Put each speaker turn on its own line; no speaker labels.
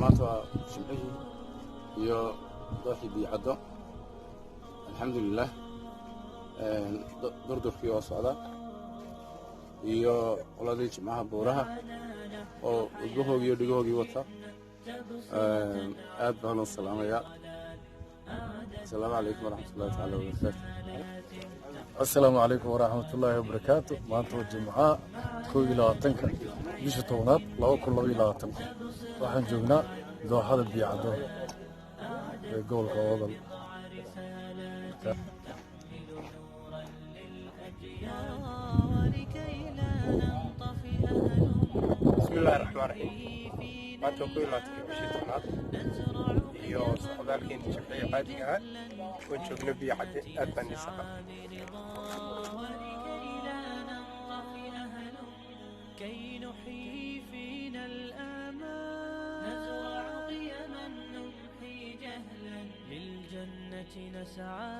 maanta jimcihii iyo dooxii biicaddo alxamdulilah durdurkii oo socda iyo qoladii jimcaha buuraha oo udbahoogii iyo dhigahoogii wata aad baan u salaamayaa. asalaamu calaykum waraxmatullahi tacaala wabarakaatu.
السلام عليكم ورحمة الله وبركاته. مانتو الجمعة كويلا تنكا بيش طونات لو كل ويلا تنكا راح نجونا ذو هذا البيعدو قول قواضل.
بسم الله الرحمن الرحيم. مانتو كويلا تنكا بيش طونات iyo socdaalkeenii jimciga qaadiga ah oo joogna biicadde aad baan ii saqaa. كي نحيي فينا الآمال نزرع قيما نمحي جهلا للجنة نسعى